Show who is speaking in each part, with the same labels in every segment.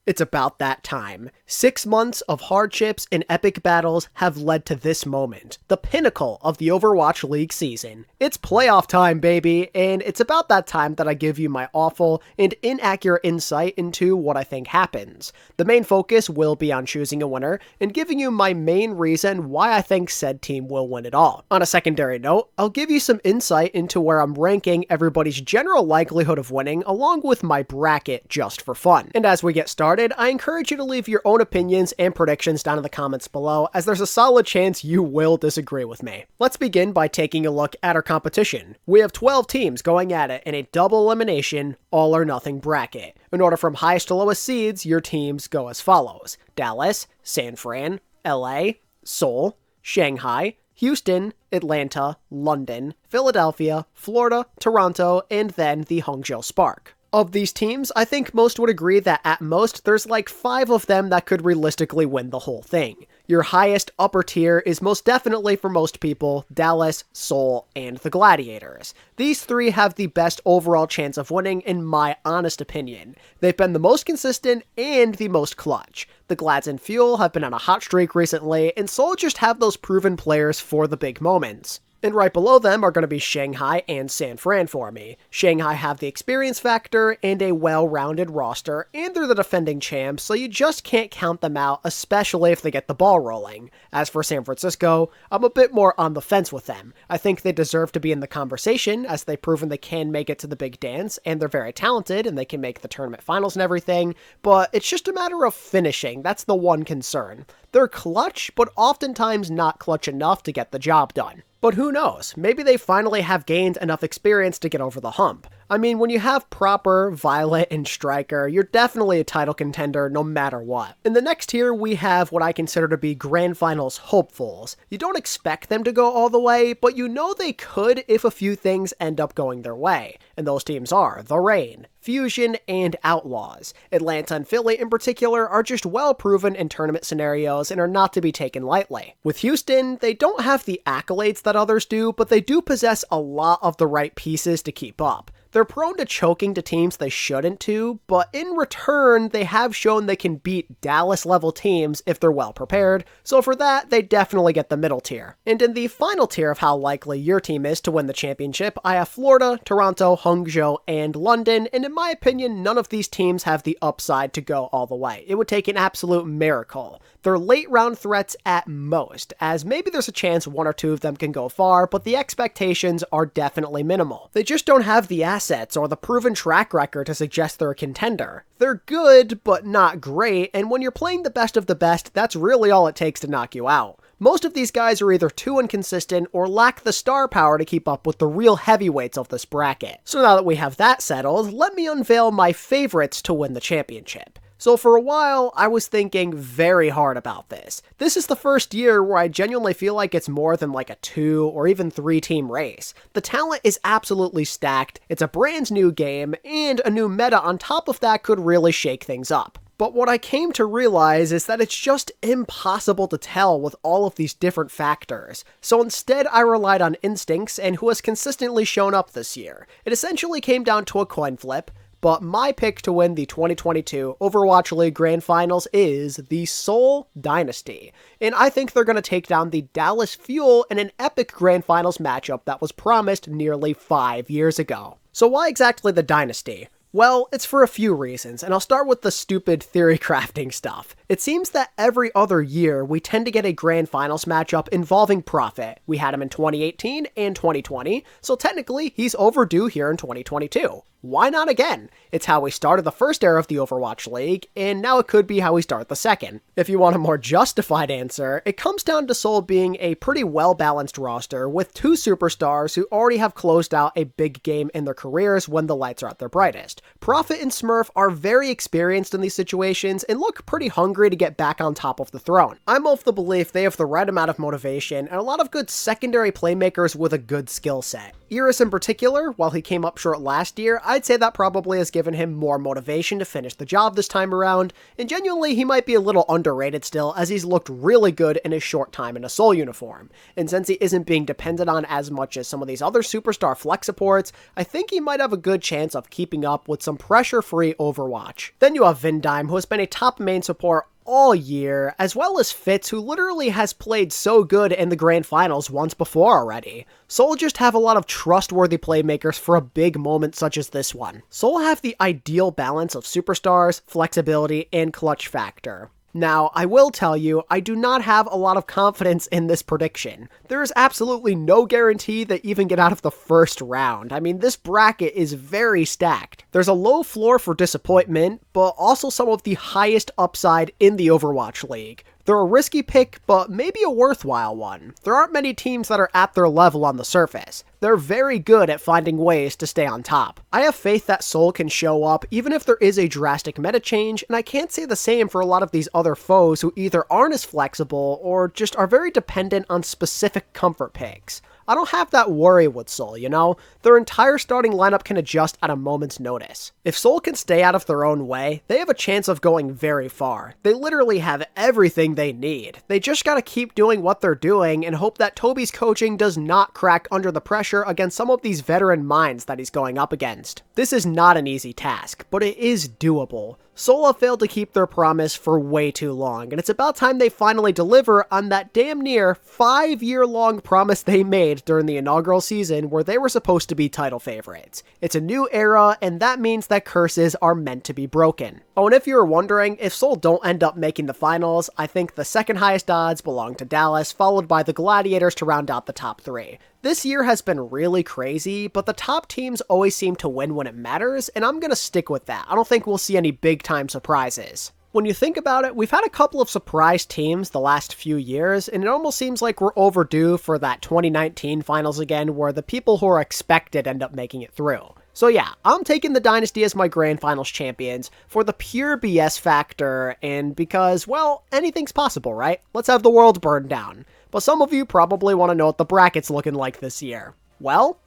Speaker 1: It's about that time. 6 months of hardships and epic battles have led to this moment, the pinnacle of the Overwatch League season. It's playoff time, baby, and it's about that time that I give you my awful and inaccurate insight into what I think happens. The main focus will be on choosing a winner and giving you my main reason why I think said team will win it all. On a secondary note, I'll give you some insight into where I'm ranking everybody's general likelihood of winning along with my bracket just for fun. And as we get started, I encourage you to leave your own opinions and predictions down in the comments below, as there's a solid chance you will disagree with me. Let's begin by taking a look at our competition. We have 12 teams going at it in a double elimination, all or nothing bracket. In order from highest to lowest seeds, your teams go as follows: Dallas, San Fran, LA, Seoul, Shanghai, Houston, Atlanta, London, Philadelphia, Florida, Toronto, and then the Hangzhou Spark. Of these teams, I think most would agree that at most there's like 5 of them that could realistically win the whole thing. Your highest upper tier is most definitely for most people Dallas, Seoul, and the Gladiators. These 3 have the best overall chance of winning in my honest opinion. They've been the most consistent and the most clutch. The Glads and Fuel have been on a hot streak recently, and Seoul just have those proven players for the big moments. And right below them are going to be Shanghai and San Fran for me. Shanghai have the experience factor and a well-rounded roster, and they're the defending champs, so you just can't count them out, especially if they get the ball rolling. As for San Francisco, I'm a bit more on the fence with them. I think they deserve to be in the conversation, as they've proven they can make it to the big dance, and they're very talented, and they can make the tournament finals and everything, but it's just a matter of finishing. That's the one concern. They're clutch, but oftentimes not clutch enough to get the job done. But who knows, maybe they finally have gained enough experience to get over the hump. I mean, when you have Proper, Violet, and Striker, you're definitely a title contender no matter what. In the next tier, we have what I consider to be Grand Finals hopefuls. You don't expect them to go all the way, but you know they could if a few things end up going their way. And those teams are The Reign, Fusion, and Outlaws. Atlanta and Philly in particular are just well proven in tournament scenarios and are not to be taken lightly. With Houston, they don't have the accolades that others do, but they do possess a lot of the right pieces to keep up. They're prone to choking to teams they shouldn't to, but in return, they have shown they can beat Dallas-level teams if they're well prepared, so for that, they definitely get the middle tier. And in the final tier of how likely your team is to win the championship, I have Florida, Toronto, Hangzhou, and London, and in my opinion, none of these teams have the upside to go all the way. It would take an absolute miracle. They're late-round threats at most, as maybe there's a chance 1 or 2 of them can go far, but the expectations are definitely minimal. They just don't have the assets or the proven track record to suggest they're a contender. They're good, but not great, and when you're playing the best of the best, that's really all it takes to knock you out. Most of these guys are either too inconsistent or lack the star power to keep up with the real heavyweights of this bracket. So now that we have that settled, let me unveil my favorites to win the championship. So for a while, I was thinking very hard about this. This is the first year where I genuinely feel like it's more than like a 2 or even 3 team race. The talent is absolutely stacked, it's a brand new game, and a new meta on top of that could really shake things up. But what I came to realize is that it's just impossible to tell with all of these different factors. So instead, I relied on instincts and who has consistently shown up this year. It essentially came down to a coin flip, but my pick to win the 2022 Overwatch League Grand Finals is the Seoul Dynasty. And I think they're going to take down the Dallas Fuel in an epic Grand Finals matchup that was promised nearly 5 years ago. So why exactly the Dynasty? Well, it's for a few reasons, and I'll start with the stupid theory crafting stuff. It seems that every other year, we tend to get a grand finals matchup involving Prophet. We had him in 2018 and 2020, so technically, he's overdue here in 2022. Why not again? It's how we started the first era of the Overwatch League, and now it could be how we start the second. If you want a more justified answer, it comes down to Seoul being a pretty well-balanced roster with 2 superstars who already have closed out a big game in their careers when the lights are at their brightest. Prophet and Smurf are very experienced in these situations and look pretty hungry to get back on top of the throne. I'm of the belief they have the right amount of motivation and a lot of good secondary playmakers with a good skill set. Iris in particular, while he came up short last year, I'd say that probably has given him more motivation to finish the job this time around, and genuinely he might be a little underrated still, as he's looked really good in his short time in a Seoul uniform. And since he isn't being depended on as much as some of these other superstar flex supports, I think he might have a good chance of keeping up with some pressure-free Overwatch. Then you have Vindime, who has been a top main support all year, as well as Fitz, who literally has played so good in the grand finals once before already. Seoul just have a lot of trustworthy playmakers for a big moment such as this one. Seoul have the ideal balance of superstars, flexibility, and clutch factor. Now, I will tell you, I do not have a lot of confidence in this prediction. There is absolutely no guarantee they even get out of the first round. I mean, this bracket is very stacked. There's a low floor for disappointment, but also some of the highest upside in the Overwatch League. They're a risky pick, but maybe a worthwhile one. There aren't many teams that are at their level on the surface. They're very good at finding ways to stay on top. I have faith that Seoul can show up even if there is a drastic meta change, and I can't say the same for a lot of these other foes who either aren't as flexible or just are very dependent on specific comfort picks. I don't have that worry with Seoul, you know? Their entire starting lineup can adjust at a moment's notice. If Seoul can stay out of their own way, they have a chance of going very far. They literally have everything they need. They just gotta keep doing what they're doing and hope that Toby's coaching does not crack under the pressure against some of these veteran minds that he's going up against. This is not an easy task, but it is doable. Seoul have failed to keep their promise for way too long, and it's about time they finally deliver on that damn near 5-year-long promise they made during the inaugural season where they were supposed to be title favorites. It's a new era, and that means that curses are meant to be broken. Oh, and if you were wondering, if Seoul don't end up making the finals, I think the second highest odds belong to Dallas, followed by the Gladiators to round out the top 3. This year has been really crazy, but the top teams always seem to win when it matters, and I'm gonna stick with that. I don't think we'll see any big-time surprises. When you think about it, we've had a couple of surprise teams the last few years, and it almost seems like we're overdue for that 2019 finals again, where the people who are expected end up making it through. So yeah, I'm taking the Dynasty as my Grand Finals champions for the pure BS factor, and because, well, anything's possible, right? Let's have the world burn down. But some of you probably want to know what the bracket's looking like this year. Well,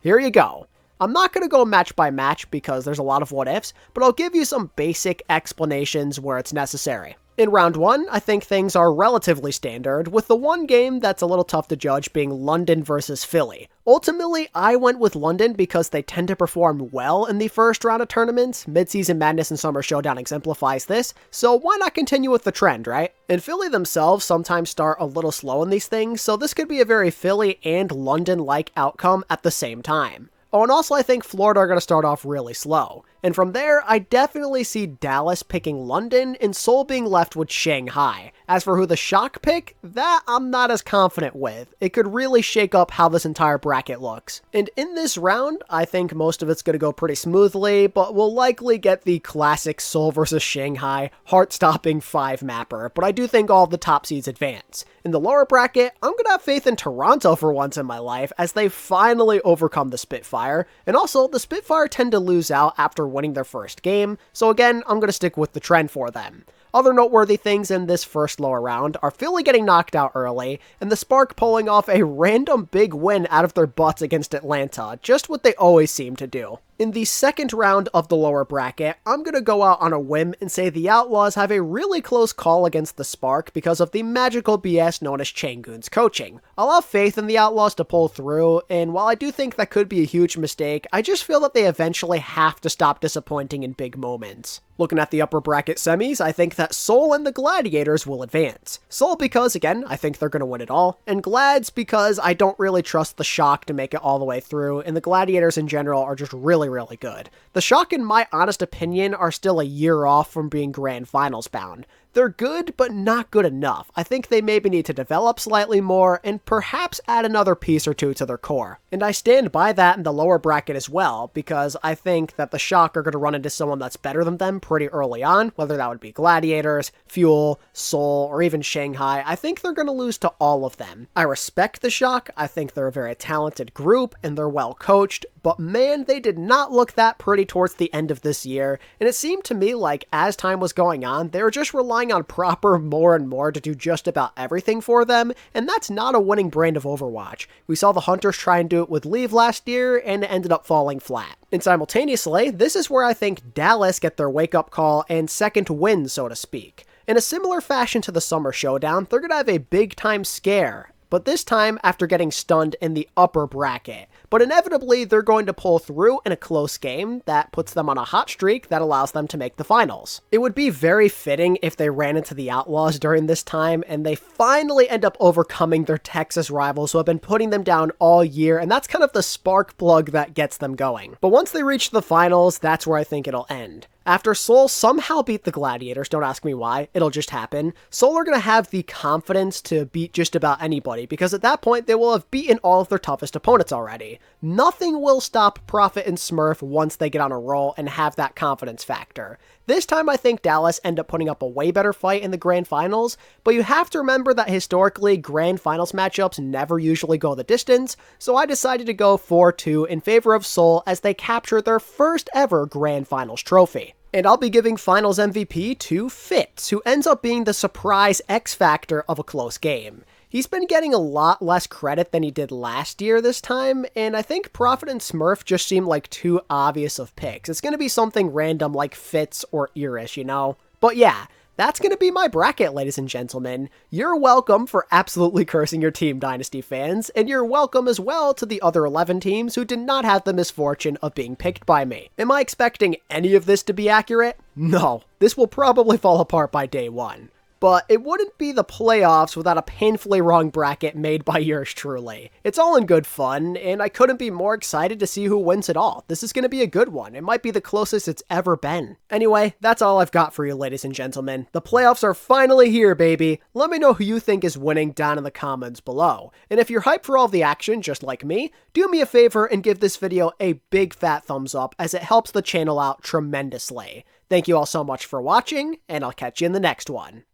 Speaker 1: here you go. I'm not going to go match by match because there's a lot of what ifs, but I'll give you some basic explanations where it's necessary. In round 1, I think things are relatively standard, with the one game that's a little tough to judge being London versus Philly. Ultimately, I went with London because they tend to perform well in the first round of tournaments. Mid-Season Madness and Summer Showdown exemplifies this, so why not continue with the trend, right? And Philly themselves sometimes start a little slow in these things, so this could be a very Philly and London-like outcome at the same time. Oh, and also I think Florida are going to start off really slow. And from there, I definitely see Dallas picking London and Seoul being left with Shanghai. As for who the shock pick, that I'm not as confident with. It could really shake up how this entire bracket looks. And in this round, I think most of it's going to go pretty smoothly, but we'll likely get the classic Seoul versus Shanghai heart-stopping 5-mapper, but I do think all of the top seeds advance. In the lower bracket, I'm going to have faith in Toronto for once in my life, as they finally overcome the Spitfire, and also the Spitfire tend to lose out after winning their first game, so again, I'm going to stick with the trend for them. Other noteworthy things in this first lower round are Philly getting knocked out early, and the Spark pulling off a random big win out of their butts against Atlanta, just what they always seem to do. In the second round of the lower bracket, I'm going to go out on a whim and say the Outlaws have a really close call against the Spark because of the magical BS known as Changun's coaching. I'll have faith in the Outlaws to pull through, and while I do think that could be a huge mistake, I just feel that they eventually have to stop disappointing in big moments. Looking at the upper bracket semis, I think that Seoul and the Gladiators will advance. Seoul because, again, I think they're going to win it all, and Glads because I don't really trust the Shock to make it all the way through, and the Gladiators in general are just really good. The Shock, in my honest opinion, are still a year off from being Grand Finals bound. They're good, but not good enough. I think they maybe need to develop slightly more and perhaps add another piece or two to their core. And I stand by that in the lower bracket as well, because I think that the Shock are going to run into someone that's better than them pretty early on, whether that would be Gladiators, Fuel, Seoul, or even Shanghai. I think they're going to lose to all of them. I respect the Shock. I think they're a very talented group, and they're well coached, but man, they did not look that pretty towards the end of this year, and it seemed to me like as time was going on, they were just relying relying on Proper more and more to do just about everything for them, and that's not a winning brand of Overwatch. We saw the Hunters try and do it with Leave last year, and it ended up falling flat. And simultaneously, this is where I think Dallas get their wake-up call and second win, so to speak. In a similar fashion to the Summer Showdown, they're gonna have a big-time scare, but this time after getting stunned in the upper bracket. But inevitably, they're going to pull through in a close game that puts them on a hot streak that allows them to make the finals. It would be very fitting if they ran into the Outlaws during this time and they finally end up overcoming their Texas rivals who have been putting them down all year, and that's kind of the spark plug that gets them going. But once they reach the finals, that's where I think it'll end. After Seoul somehow beat the Gladiators, don't ask me why, it'll just happen, Seoul are going to have the confidence to beat just about anybody, because at that point they will have beaten all of their toughest opponents already. Nothing will stop Prophet and Smurf once they get on a roll and have that confidence factor. This time I think Dallas end up putting up a way better fight in the Grand Finals, but you have to remember that historically Grand Finals matchups never usually go the distance, so I decided to go 4-2 in favor of Seoul as they capture their first ever Grand Finals trophy. And I'll be giving Finals MVP to Fitz, who ends up being the surprise X factor of a close game. He's been getting a lot less credit than he did last year this time, and I think Prophet and Smurf just seem like too obvious of picks. It's going to be something random like Fitz or Irish, you know? But yeah, that's going to be my bracket, ladies and gentlemen. You're welcome for absolutely cursing your team, Dynasty fans, and you're welcome as well to the other 11 teams who did not have the misfortune of being picked by me. Am I expecting any of this to be accurate? No, this will probably fall apart by day one. But it wouldn't be the playoffs without a painfully wrong bracket made by yours truly. It's all in good fun, and I couldn't be more excited to see who wins it all. This is going to be a good one. It might be the closest it's ever been. Anyway, that's all I've got for you, ladies and gentlemen. The playoffs are finally here, baby. Let me know who you think is winning down in the comments below. And if you're hyped for all the action, just like me, do me a favor and give this video a big fat thumbs up as it helps the channel out tremendously. Thank you all so much for watching, and I'll catch you in the next one.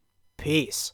Speaker 1: Peace.